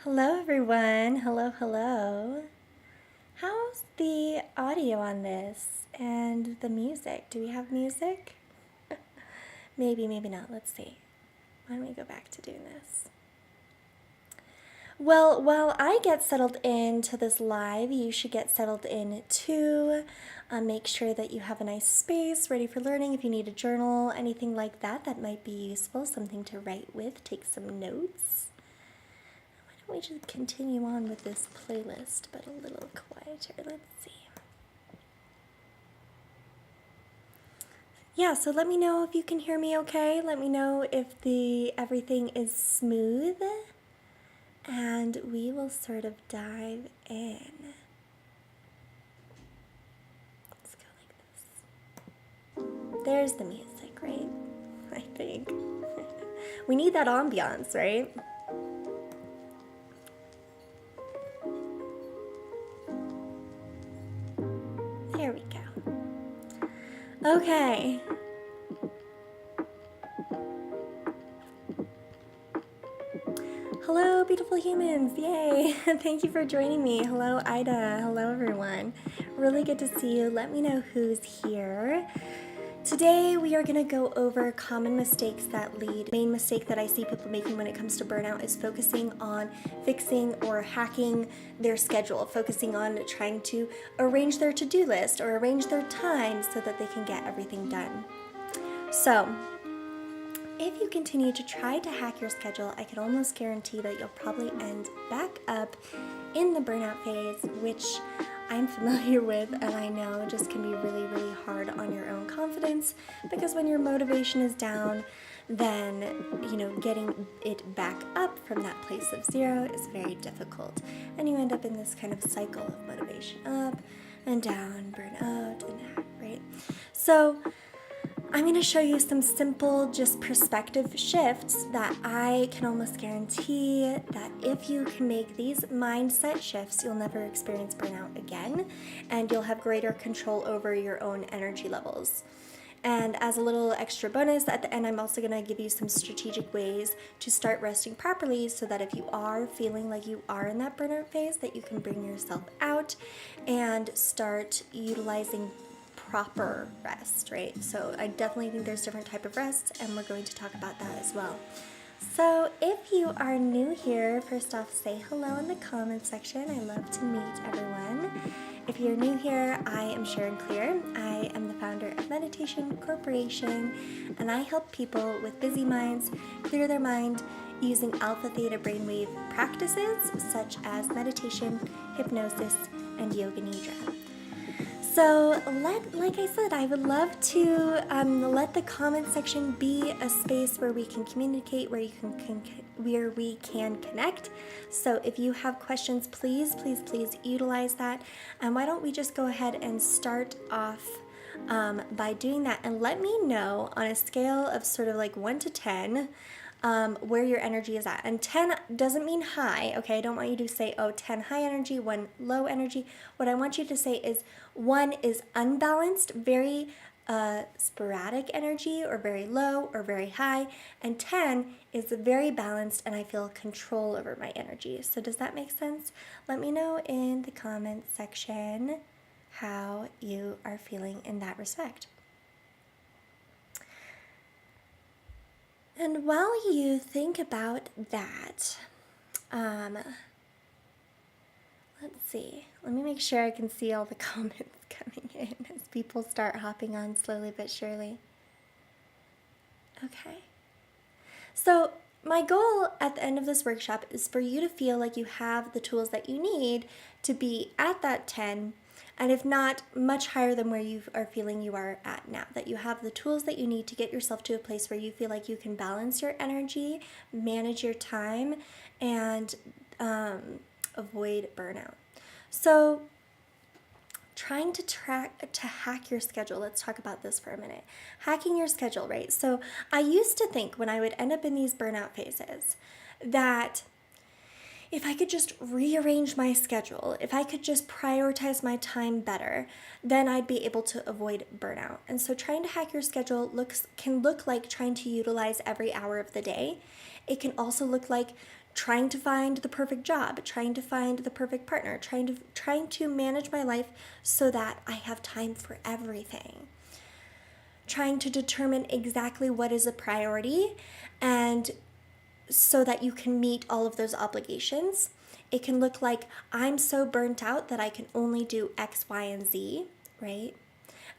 Hello everyone, hello. How's the audio on this and the music? Do we have music? Maybe not, let's see. Why don't we go back to doing this? Well, while I get settled into this live, you should get settled in too. Make sure that you have a nice space ready for learning. If you need a journal, anything like that, that might be useful, something to write with, take some notes. We just continue on with this playlist, but a little quieter. Let's see. Yeah, so let me know if you can hear me okay. Let me know if everything is smooth, and we will sort of dive in. Let's go like this. There's the music, right? I think. We need that ambiance, right? There we go. Okay. Hello, beautiful humans. Yay. Thank you for joining me. Hello, Ida. Hello, everyone. Really good to see you. Let me know who's here. Today we are going to go over common mistakes that lead. The main mistake that I see people making when it comes to burnout is focusing on fixing or hacking their schedule, focusing on trying to arrange their to-do list or arrange their time so that they can get everything done. So, if you continue to try to hack your schedule, I can almost guarantee that you'll probably end back up in the burnout phase, which I'm familiar with, and I know just can be really, really hard on your own confidence, because when your motivation is down, then, getting it back up from that place of zero is very difficult. And you end up in this kind of cycle of motivation up and down, burnout and that, right? So I'm going to show you some simple, just perspective shifts that I can almost guarantee that if you can make these mindset shifts, you'll never experience burnout again, and you'll have greater control over your own energy levels. And as a little extra bonus, at the end, I'm also going to give you some strategic ways to start resting properly so that if you are feeling like you are in that burnout phase, that you can bring yourself out and start utilizing proper rest, right? So I definitely think there's different type of rests, and we're going to talk about that as well. So if you are new here, first off, say hello in the comment section. I love to meet everyone. If you're new here, I am Sharon Clear. I am the founder of Meditation Corporation, and I help people with busy minds clear their mind using alpha theta brainwave practices such as meditation, hypnosis, and yoga nidra. So, like I said, I would love to let the comment section be a space where we can communicate, where we can connect. So, if you have questions, please utilize that. And why don't we just go ahead and start off by doing that, and let me know on a scale of sort of like 1 to 10 where your energy is at. And 10 doesn't mean high, okay? I don't want you to say, oh, 10 high energy, 1 low energy. What I want you to say is 1 is unbalanced, very sporadic energy, or very low or very high, and 10 is very balanced and I feel control over my energy. So does that make sense? Let me know in the comment section how you are feeling in that respect. And while you think about that, let's see. Let me make sure I can see all the comments coming in as people start hopping on slowly but surely. Okay. So my goal at the end of this workshop is for you to feel like you have the tools that you need to be at that 10, and if not, much higher than where you are feeling you are at now. That you have the tools that you need to get yourself to a place where you feel like you can balance your energy, manage your time, and avoid burnout. So trying to hack your schedule. Let's talk about this for a minute. Hacking your schedule, right? So I used to think when I would end up in these burnout phases that if I could just rearrange my schedule, if I could just prioritize my time better, then I'd be able to avoid burnout. And so trying to hack your schedule can look like trying to utilize every hour of the day. It can also look like trying to find the perfect job, trying to find the perfect partner, trying to manage my life so that I have time for everything. Trying to determine exactly what is a priority, and so that you can meet all of those obligations. It can look like I'm so burnt out that I can only do X, Y, and Z, right?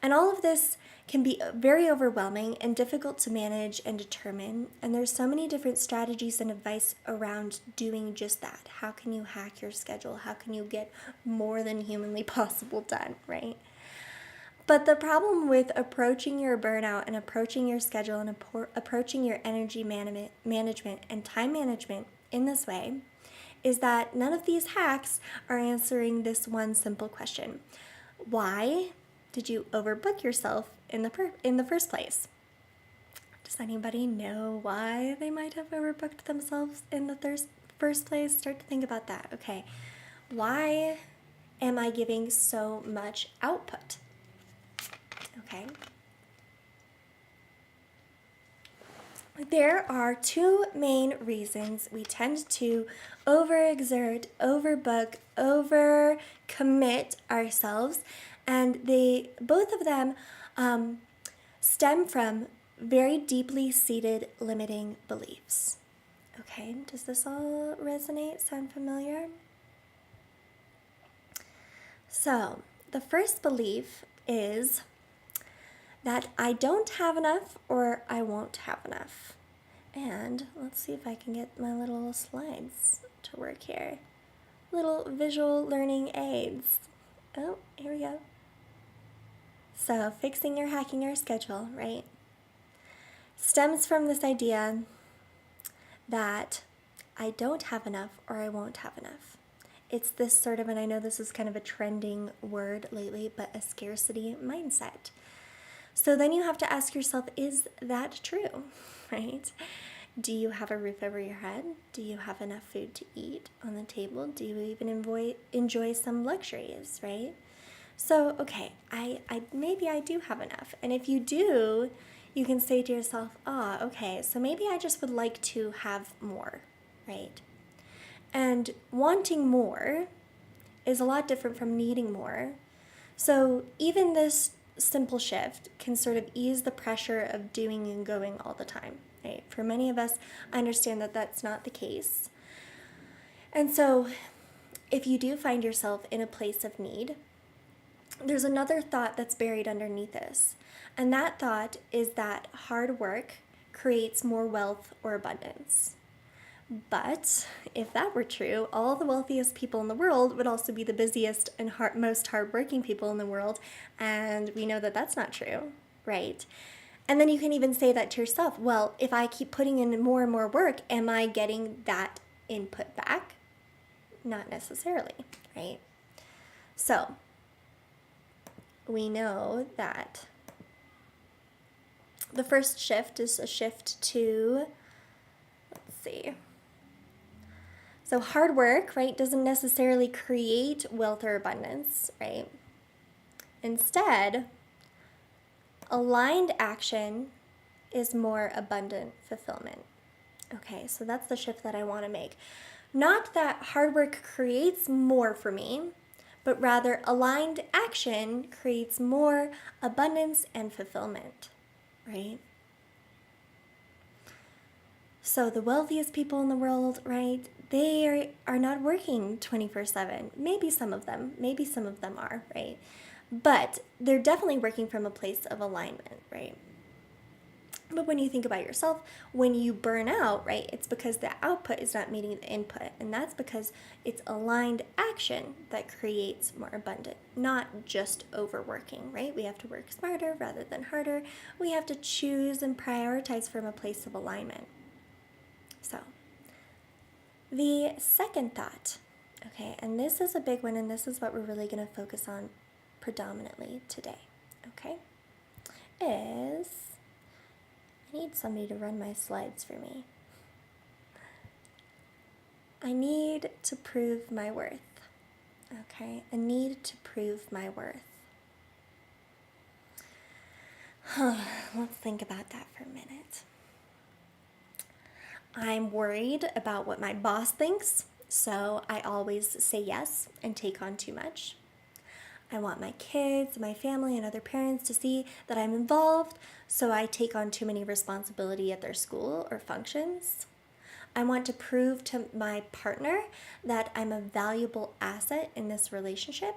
And all of this can be very overwhelming and difficult to manage and determine. And there's so many different strategies and advice around doing just that. How can you hack your schedule? How can you get more than humanly possible done, right? But the problem with approaching your burnout and approaching your schedule and approaching your energy management and time management in this way is that none of these hacks are answering this one simple question. Why did you overbook yourself in the first place? Does anybody know why they might have overbooked themselves in the first place? Start to think about that. Okay, why am I giving so much output? Okay. There are 2 main reasons we tend to overexert, overbook, overcommit ourselves, and both of them stem from very deeply seated limiting beliefs. Okay, does this all resonate? Sound familiar? So, the first belief is that I don't have enough or I won't have enough. And let's see if I can get my little slides to work here. Little visual learning aids. Oh, here we go. So fixing or hacking your schedule, right, stems from this idea that I don't have enough or I won't have enough. It's this sort of, and I know this is kind of a trending word lately, but a scarcity mindset. So then you have to ask yourself, is that true, right? Do you have a roof over your head? Do you have enough food to eat on the table? Do you even enjoy some luxuries, right? So, okay, maybe I do have enough. And if you do, you can say to yourself, okay, so maybe I just would like to have more, right? And wanting more is a lot different from needing more. So even this simple shift can sort of ease the pressure of doing and going all the time, right? For many of us, I understand that that's not the case. And so if you do find yourself in a place of need, there's another thought that's buried underneath this. And that thought is that hard work creates more wealth or abundance. But if that were true, all the wealthiest people in the world would also be the busiest and most hardworking people in the world. And we know that that's not true, right? And then you can even say that to yourself. Well, if I keep putting in more and more work, am I getting that input back? Not necessarily, right? So we know that the first shift is a shift to, let's see. So hard work, right, doesn't necessarily create wealth or abundance, right? Instead, aligned action is more abundant fulfillment. Okay, so that's the shift that I want to make. Not that hard work creates more for me, but rather aligned action creates more abundance and fulfillment, right? So the wealthiest people in the world, right, they are not working 24/7. Maybe some of them are, right? But they're definitely working from a place of alignment, right? But when you think about yourself, when you burn out, right, it's because the output is not meeting the input. And that's because it's aligned action that creates more abundant, not just overworking, right? We have to work smarter rather than harder. We have to choose and prioritize from a place of alignment. So, the second thought, okay, and this is a big one, and this is what we're really going to focus on predominantly today, okay, is I need somebody to run my slides for me. I need to prove my worth, okay? I need to prove my worth. Let's think about that for a minute. I'm worried about what my boss thinks, so I always say yes and take on too much. I want my kids, my family, and other parents to see that I'm involved, so I take on too many responsibility at their school or functions. I want to prove to my partner that I'm a valuable asset in this relationship.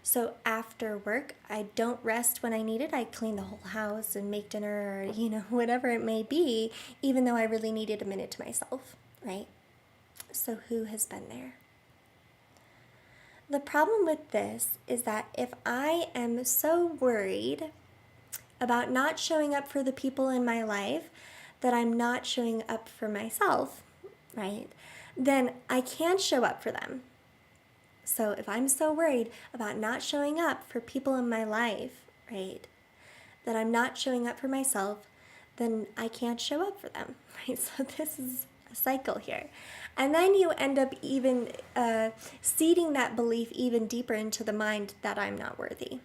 So after work, I don't rest when I need it. I clean the whole house and make dinner or, whatever it may be, even though I really needed a minute to myself, right? So who has been there? The problem with this is that if I am so worried about not showing up for the people in my life that I'm not showing up for myself, right, then I can't show up for them. So if I'm so worried about not showing up for people in my life, right, that I'm not showing up for myself, then I can't show up for them, right? So this is a cycle here. And then you end up even seeding that belief even deeper into the mind that I'm not worthy.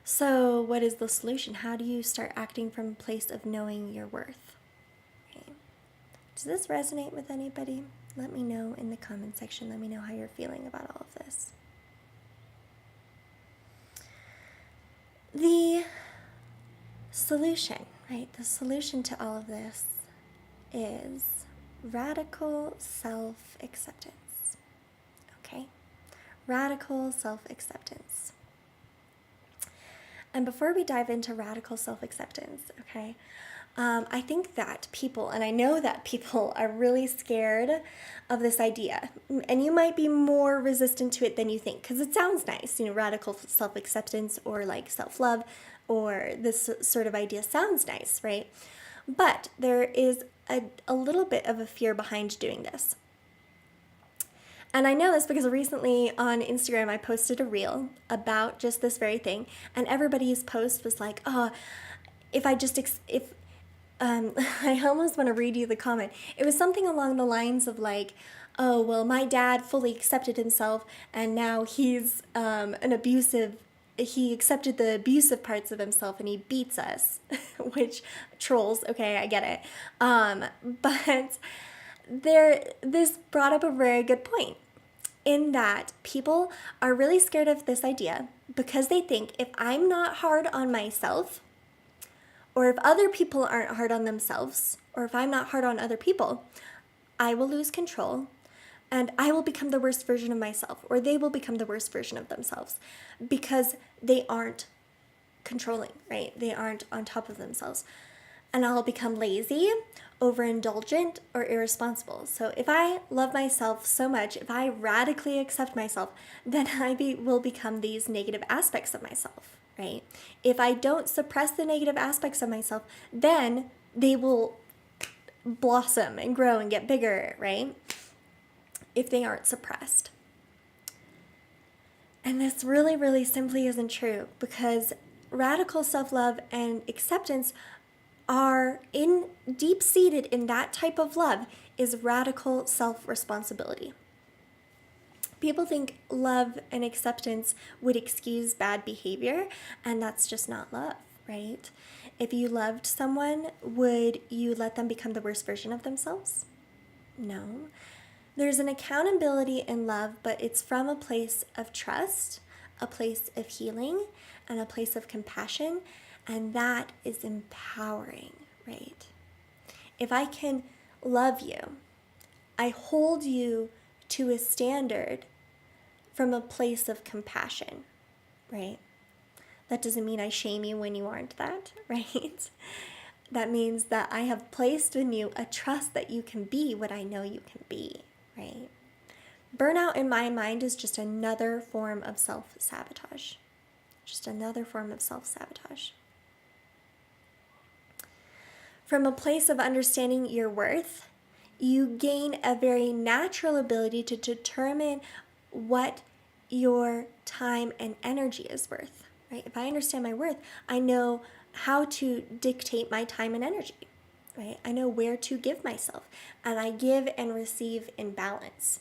So what is the solution? How do you start acting from a place of knowing your worth? Okay. Does this resonate with anybody? Let me know in the comment section. Let me know how you're feeling about all of this. The solution, right? The solution to all of this is radical self-acceptance. Okay? Radical self-acceptance. And before we dive into radical self-acceptance, okay, I think that people, and I know that people are really scared of this idea. And you might be more resistant to it than you think, because it sounds nice, radical self-acceptance or like self-love or this sort of idea sounds nice, right? But there is a little bit of a fear behind doing this. And I know this because recently on Instagram I posted a reel about just this very thing, and everybody's post was like, oh, I almost want to read you the comment. It was something along the lines of like, oh, well, my dad fully accepted himself, and now he's he accepted the abusive parts of himself and he beats us, which trolls, okay, I get it. But this brought up a very good point in that people are really scared of this idea because they think if I'm not hard on myself, or if other people aren't hard on themselves, or if I'm not hard on other people, I will lose control and I will become the worst version of myself, or they will become the worst version of themselves because they aren't controlling, right? They aren't on top of themselves. and I'll become lazy, overindulgent, or irresponsible. So if I love myself so much, if I radically accept myself, then will become these negative aspects of myself, right? If I don't suppress the negative aspects of myself, then they will blossom and grow and get bigger, right? If they aren't suppressed. And this really, really simply isn't true, because radical self-love and acceptance are deep-seated in that type of love is radical self-responsibility. People think love and acceptance would excuse bad behavior, and that's just not love, right? If you loved someone, would you let them become the worst version of themselves? No. There's an accountability in love, but it's from a place of trust, a place of healing, and a place of compassion, and that is empowering, right? If I can love you, I hold you to a standard from a place of compassion, right? That doesn't mean I shame you when you aren't that, right? That means that I have placed in you a trust that you can be what I know you can be, right? Burnout in my mind is just another form of self-sabotage. Just another form of self-sabotage. From a place of understanding your worth, you gain a very natural ability to determine what your time and energy is worth, right? If I understand my worth, I know how to dictate my time and energy, right? I know where to give myself, and I give and receive in balance.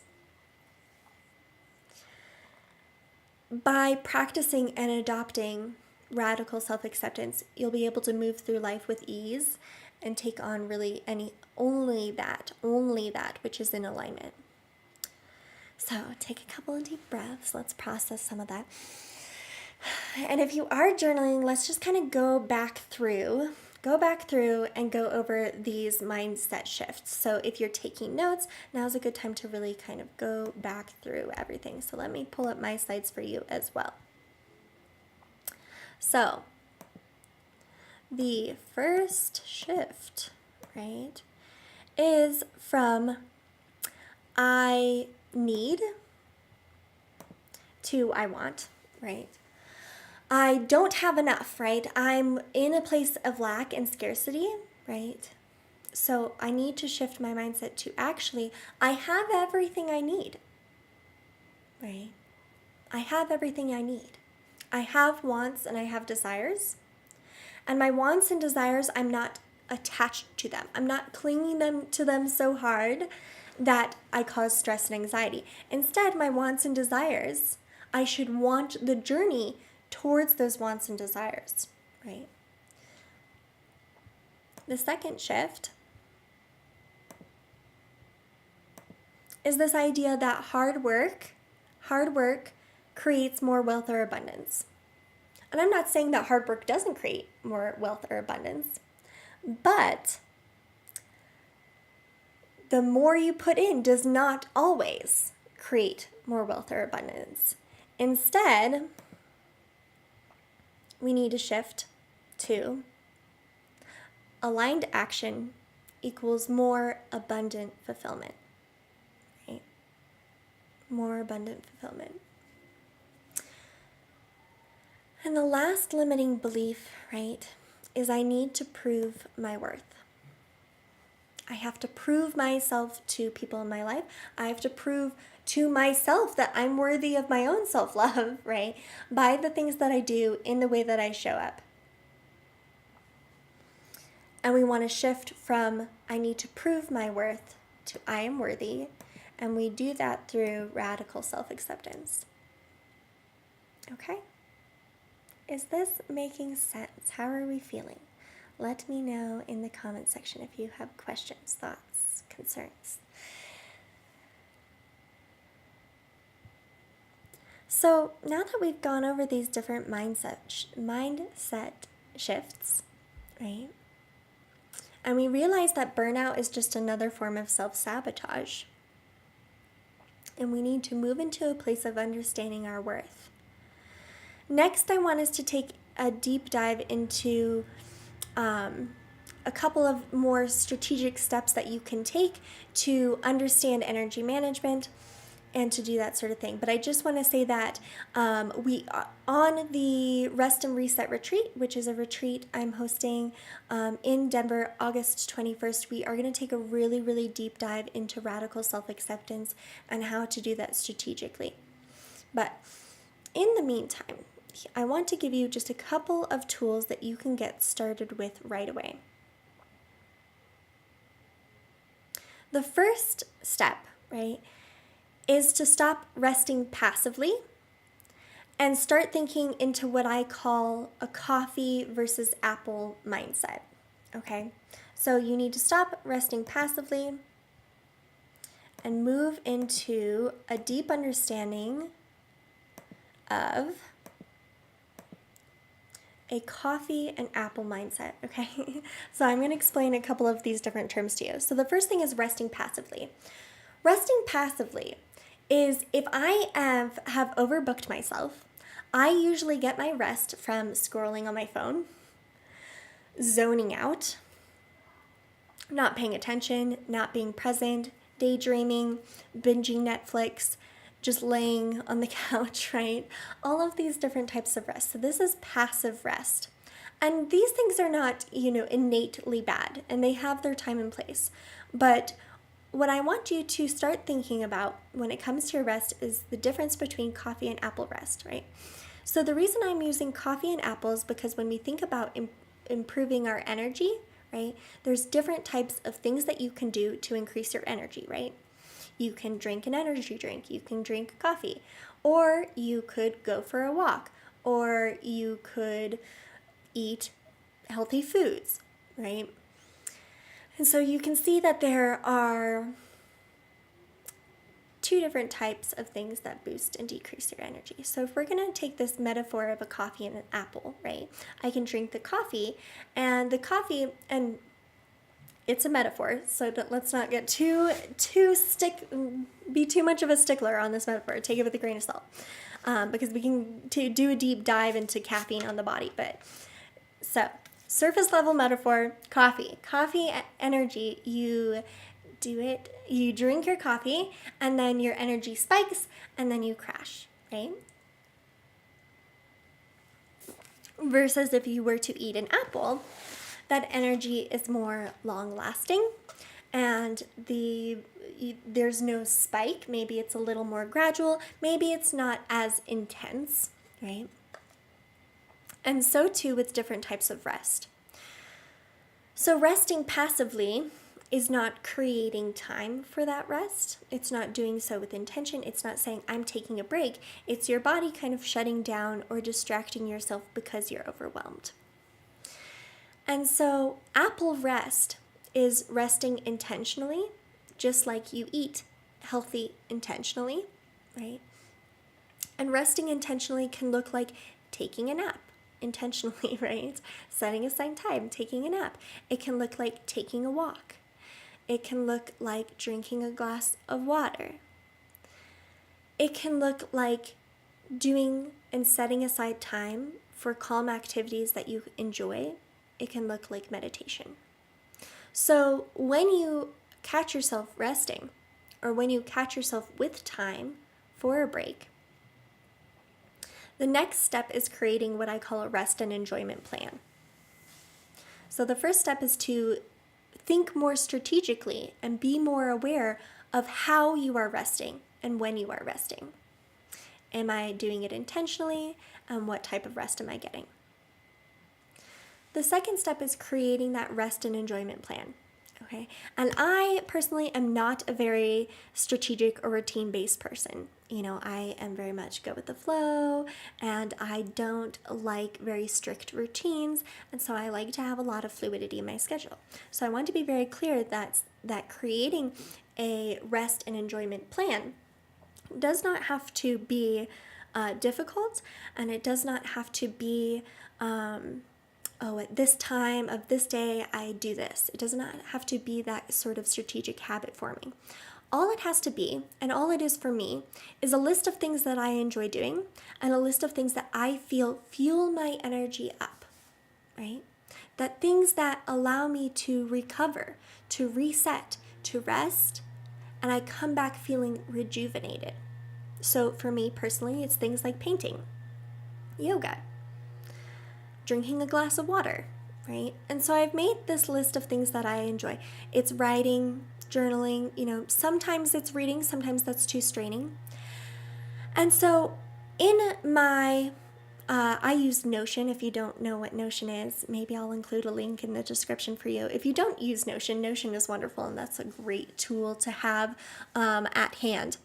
By practicing and adopting radical self-acceptance, you'll be able to move through life with ease and take on really only that which is in alignment. So take a couple of deep breaths. Let's process some of that. And if you are journaling, let's just kind of go back through and go over these mindset shifts. So if you're taking notes, now's a good time to really kind of go back through everything. So let me pull up my slides for you as well. So the first shift, right, is from I need to I want, right? I don't have enough, right? I'm in a place of lack and scarcity, right? So I need to shift my mindset to actually, I have everything I need, right? I have everything I need. I have wants and I have desires. And my wants and desires, I'm not attached to them. I'm not clinging to them so hard that I cause stress and anxiety. Instead, my wants and desires, I should want the journey towards those wants and desires, right? The second shift is this idea that hard work creates more wealth or abundance. And I'm not saying that hard work doesn't create more wealth or abundance, but the more you put in does not always create more wealth or abundance. Instead, we need to shift to aligned action equals more abundant fulfillment, right? More abundant fulfillment. And the last limiting belief, right, is I need to prove my worth. I have to prove myself to people in my life. I have to prove to myself that I'm worthy of my own self-love, right? By the things that I do in the way that I show up. And we want to shift from I need to prove my worth to I am worthy. And we do that through radical self-acceptance. Okay? Is this making sense? How are we feeling? Let me know in the comment section if you have questions, thoughts, concerns. So now that we've gone over these different mindset shifts, right? And we realize that burnout is just another form of self-sabotage. And we need to move into a place of understanding our worth. Next, I want us to take a deep dive into a couple of more strategic steps that you can take to understand energy management and to do that sort of thing. But I just want to say that we on the Rest and Reset retreat, which is a retreat I'm hosting in Denver, August 21st, we are going to take a really, really deep dive into radical self-acceptance and how to do that strategically. But in the meantime, I want to give you just a couple of tools that you can get started with right away. The first step, right, is to stop resting passively and start thinking into what I call a coffee versus apple mindset, okay? So you need to stop resting passively and move into a deep understanding of a coffee and apple mindset, okay? So I'm going to explain a couple of these different terms to you. So the first thing is resting passively. Resting passively is if I have overbooked myself, I usually get my rest from scrolling on my phone, zoning out, not paying attention, not being present, daydreaming, binging Netflix, just laying on the couch, right? All of these different types of rest. So this is passive rest. And these things are not, innately bad, and they have their time and place. But what I want you to start thinking about when it comes to your rest is the difference between coffee and apple rest, right? So the reason I'm using coffee and apple is because when we think about improving our energy, right, there's different types of things that you can do to increase your energy, right? You can drink an energy drink, you can drink coffee, or you could go for a walk, or you could eat healthy foods, right? And so you can see that there are two different types of things that boost and decrease your energy. So if we're going to take this metaphor of a coffee and an apple, right? I can drink the coffee, and it's a metaphor, so let's not get be too much of a stickler on this metaphor. Take it with a grain of salt, because we can do a deep dive into caffeine on the body. But so surface level metaphor: coffee energy. You drink your coffee, and then your energy spikes, and then you crash, right? Versus if you were to eat an apple, that energy is more long-lasting, and there's no spike. Maybe it's a little more gradual. Maybe it's not as intense, right? And so too with different types of rest. So resting passively is not creating time for that rest. It's not doing so with intention. It's not saying, I'm taking a break. It's your body kind of shutting down or distracting yourself because you're overwhelmed. And so apple rest is resting intentionally, just like you eat healthy intentionally, right? And resting intentionally can look like taking a nap intentionally, right? Setting aside time, taking a nap. It can look like taking a walk. It can look like drinking a glass of water. It can look like doing and setting aside time for calm activities that you enjoy. It can look like meditation. So when you catch yourself resting, or when you catch yourself with time for a break, the next step is creating what I call a rest and enjoyment plan. So the first step is to think more strategically and be more aware of how you are resting and when you are resting. Am I doing it intentionally? And what type of rest am I getting? The second step is creating that rest and enjoyment plan. Okay. And I personally am not a very strategic or routine-based person. I am very much go with the flow, and I don't like very strict routines, and so I like to have a lot of fluidity in my schedule. So I want to be very clear that creating a rest and enjoyment plan does not have to be difficult, and it does not have to be at this time of this day, I do this. It does not have to be that sort of strategic habit forming. All it has to be, and all it is for me, is a list of things that I enjoy doing and a list of things that I feel fuel my energy up, right? that things that allow me to recover, to reset, to rest, and I come back feeling rejuvenated. So for me personally, it's things like painting, yoga, drinking a glass of water, right? And so I've made this list of things that I enjoy. It's writing, journaling, sometimes it's reading, sometimes that's too straining. And so in my, I use Notion. If you don't know what Notion is, maybe I'll include a link in the description for you. If you don't use Notion, Notion is wonderful, and that's a great tool to have at hand.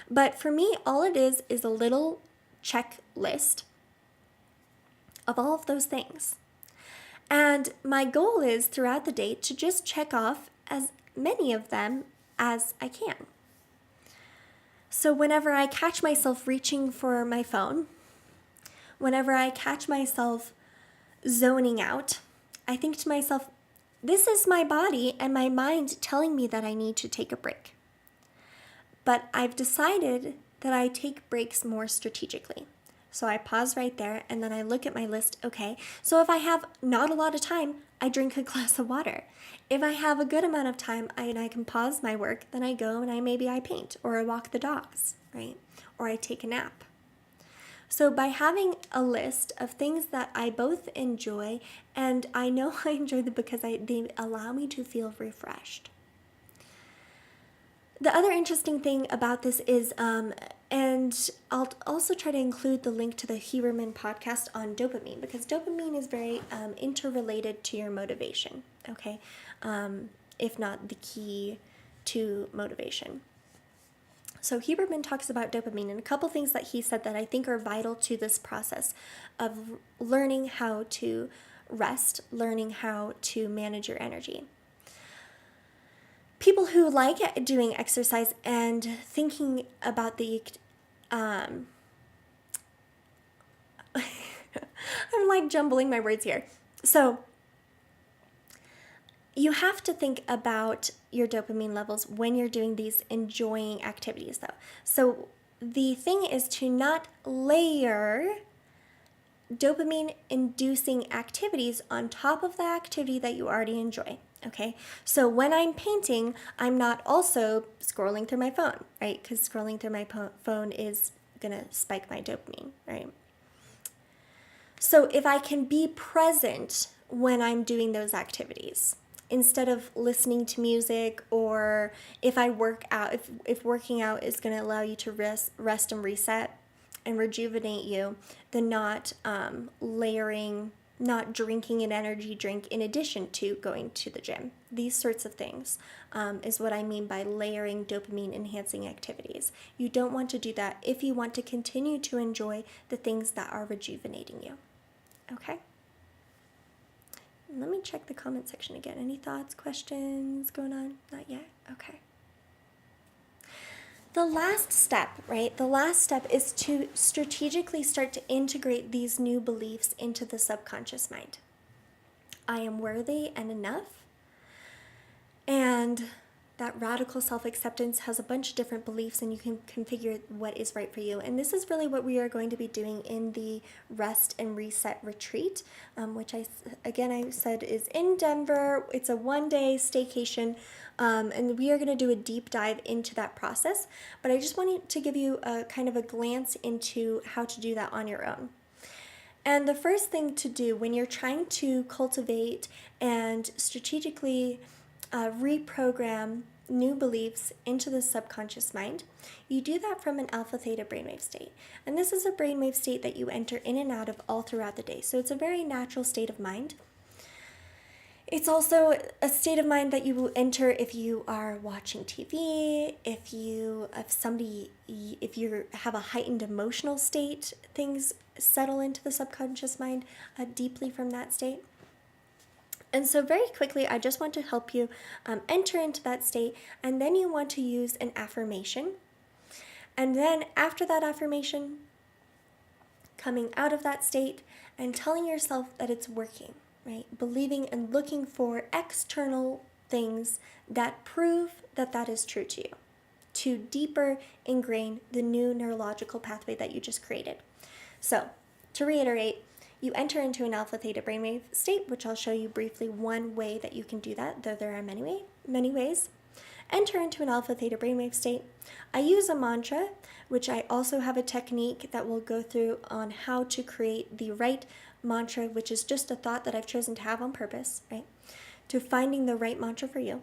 But for me, all it is a little checklist of all of those things. And my goal is throughout the day to just check off as many of them as I can. So whenever I catch myself reaching for my phone, whenever I catch myself zoning out, I think to myself, this is my body and my mind telling me that I need to take a break. But I've decided that I take breaks more strategically. So I pause right there and then I look at my list. Okay, so if I have not a lot of time, I drink a glass of water. If I have a good amount of time and I can pause my work, then I go and maybe I paint or I walk the dogs, right? Or I take a nap. So by having a list of things that I both enjoy, and I know I enjoy them because they allow me to feel refreshed. The other interesting thing about this is, and I'll also try to include the link to the Huberman podcast on dopamine, because dopamine is very interrelated to your motivation, okay? If not the key to motivation. So Huberman talks about dopamine, and a couple things that he said that I think are vital to this process of learning how to rest, learning how to manage your energy. People who like doing exercise and thinking about I'm like jumbling my words here. So you have to think about your dopamine levels when you're doing these enjoying activities, though. So the thing is to not layer dopamine-inducing activities on top of the activity that you already enjoy. Okay, so when I'm painting, I'm not also scrolling through my phone, right? Because scrolling through my phone is gonna spike my dopamine, right? So if I can be present when I'm doing those activities, instead of listening to music, or if I work out, if working out is gonna allow you to rest and reset and rejuvenate you, then not layering, not drinking an energy drink in addition to going to the gym. These sorts of things is what I mean by layering dopamine enhancing activities. You don't want to do that if you want to continue to enjoy the things that are rejuvenating you. Okay? Let me check the comment section again. Any thoughts, questions going on? Not yet? Okay. The last step, right? The last step is to strategically start to integrate these new beliefs into the subconscious mind. I am worthy and enough. And that radical self-acceptance has a bunch of different beliefs, and you can configure what is right for you. And this is really what we are going to be doing in the Rest and Reset Retreat, which I said is in Denver. It's a one-day staycation. And we are going to do a deep dive into that process, but I just wanted to give you a kind of a glance into how to do that on your own. And the first thing to do when you're trying to cultivate and strategically reprogram new beliefs into the subconscious mind, you do that from an alpha theta brainwave state. And this is a brainwave state that you enter in and out of all throughout the day. So it's a very natural state of mind. It's also a state of mind that you will enter if you are watching TV, if you have a heightened emotional state, things settle into the subconscious mind deeply from that state. And so very quickly, I just want to help you enter into that state, and then you want to use an affirmation. And then after that affirmation, coming out of that state and telling yourself that it's working. Right? Believing and looking for external things that prove that that is true to you, to deeper ingrain the new neurological pathway that you just created. So, to reiterate, you enter into an alpha theta brainwave state, which I'll show you briefly one way that you can do that, though there are many ways. Enter into an alpha theta brainwave state. I use a mantra, which I also have a technique that we'll go through on how to create the right mantra, which is just a thought that I've chosen to have on purpose, right? To finding the right mantra for you.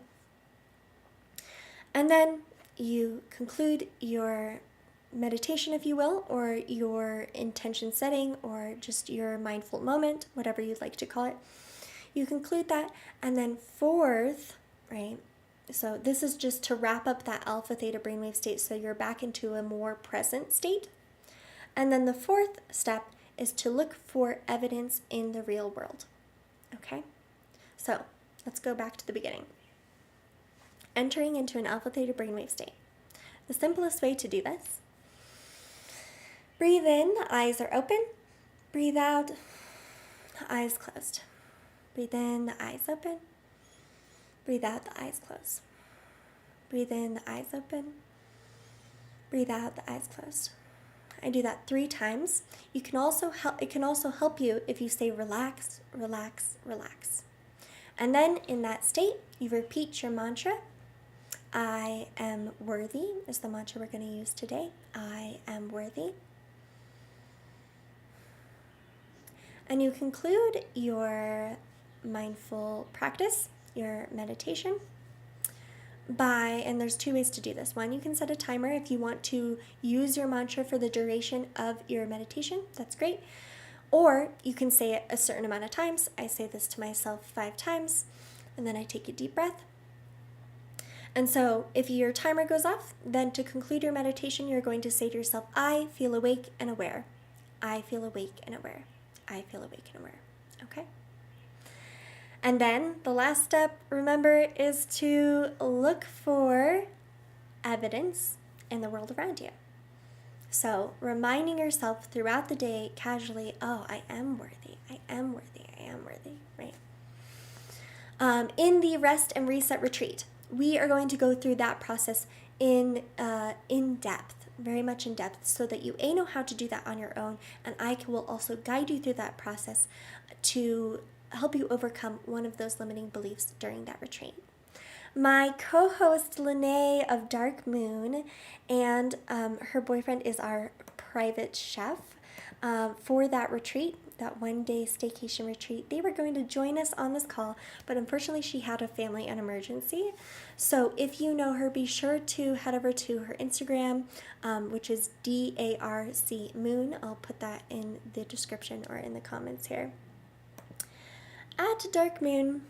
And then you conclude your meditation, if you will, or your intention setting, or just your mindful moment, whatever you'd like to call it. You conclude that, and then fourth, right? So this is just to wrap up that alpha theta brainwave state so you're back into a more present state. And then the fourth step is to look for evidence in the real world. Okay? So let's go back to the beginning. Entering into an alpha theta brainwave state. The simplest way to do this: breathe in, the eyes are open. Breathe out, the eyes closed. Breathe in, the eyes open. Breathe out, the eyes closed. Breathe in, the eyes open. Breathe out, the eyes closed. I do that 3 times. It can also help you if you say relax, relax, relax. And then in that state, you repeat your mantra. I am worthy is the mantra we're going to use today. I am worthy. And you conclude your mindful practice, your meditation, and there's 2 ways to do this. One, you can set a timer if you want to use your mantra for the duration of your meditation. That's great. Or you can say it a certain amount of times. I say this to myself 5 times, and then I take a deep breath. And so if your timer goes off, then to conclude your meditation, you're going to say to yourself, I feel awake and aware. I feel awake and aware. I feel awake and aware. Okay? And then the last step, remember, is to look for evidence in the world around you. So reminding yourself throughout the day casually, oh, I am worthy. I am worthy. I am worthy, right? In the rest and reset retreat, we are going to go through that process in depth, very much in depth, so that you know how to do that on your own, and I will also guide you through that process to help you overcome one of those limiting beliefs during that retreat. My co-host Lene of Dark Moon and her boyfriend is our private chef for that retreat, that 1-day staycation retreat. They were going to join us on this call, but unfortunately she had a family and emergency. So if you know her, be sure to head over to her Instagram, which is DARC Moon. I'll put that in the description or in the comments here. At Dark Moon.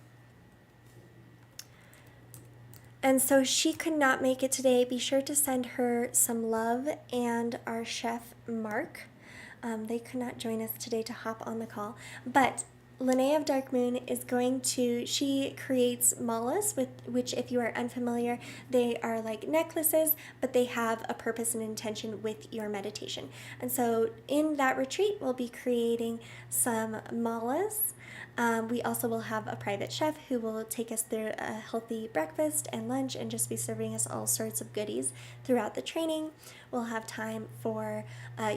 And so she could not make it today. Be sure to send her some love, and our chef, Mark. They could not join us today to hop on the call. But Lene of Dark Moon is she creates malas, which, if you are unfamiliar, they are like necklaces, but they have a purpose and intention with your meditation. And so in that retreat, we'll be creating some malas. We also will have a private chef who will take us through a healthy breakfast and lunch and just be serving us all sorts of goodies throughout the training. We'll have time for,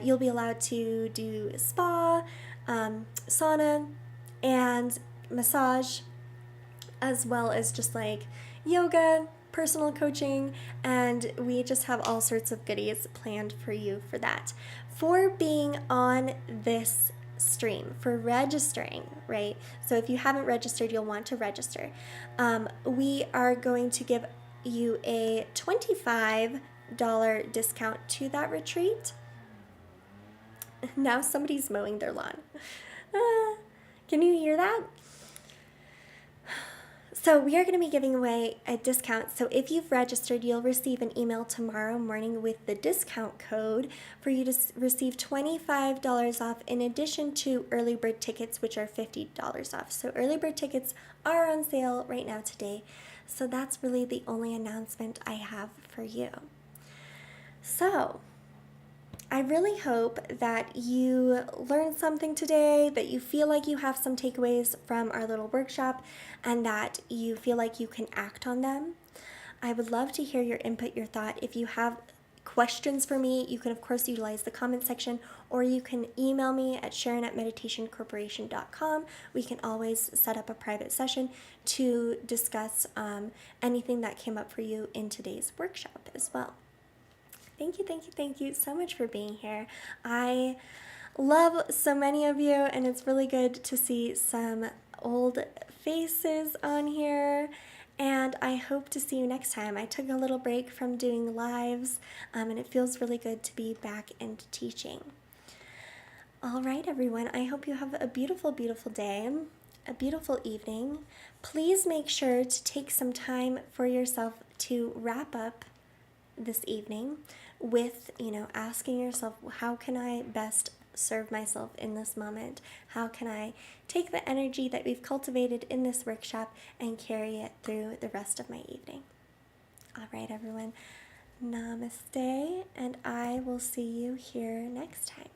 you'll be allowed to do spa, sauna, and massage, as well as just like yoga, personal coaching, and we just have all sorts of goodies planned for you for that. For being on this stream, for registering, right? So if you haven't registered, you'll want to register. We are going to give you a $25 discount to that retreat. Now somebody's mowing their lawn. Can you hear that? So we are going to be giving away a discount. So if you've registered, you'll receive an email tomorrow morning with the discount code for you to receive $25 off, in addition to early bird tickets, which are $50 off. So early bird tickets are on sale right now today. So that's really the only announcement I have for you. So I really hope that you learned something today, that you feel like you have some takeaways from our little workshop, and that you feel like you can act on them. I would love to hear your input, your thought. If you have questions for me, you can of course utilize the comment section, or you can email me at sharon@meditationcorporation.com. We can always set up a private session to discuss anything that came up for you in today's workshop as well. Thank you so much for being here. I love so many of you, and it's really good to see some old faces on here. And I hope to see you next time. I took a little break from doing lives, and it feels really good to be back into teaching. All right, everyone, I hope you have a beautiful, beautiful day, a beautiful evening. Please make sure to take some time for yourself to wrap up this evening with, asking yourself, how can I best serve myself in this moment? How can I take the energy that we've cultivated in this workshop and carry it through the rest of my evening? All right, everyone, namaste, and I will see you here next time.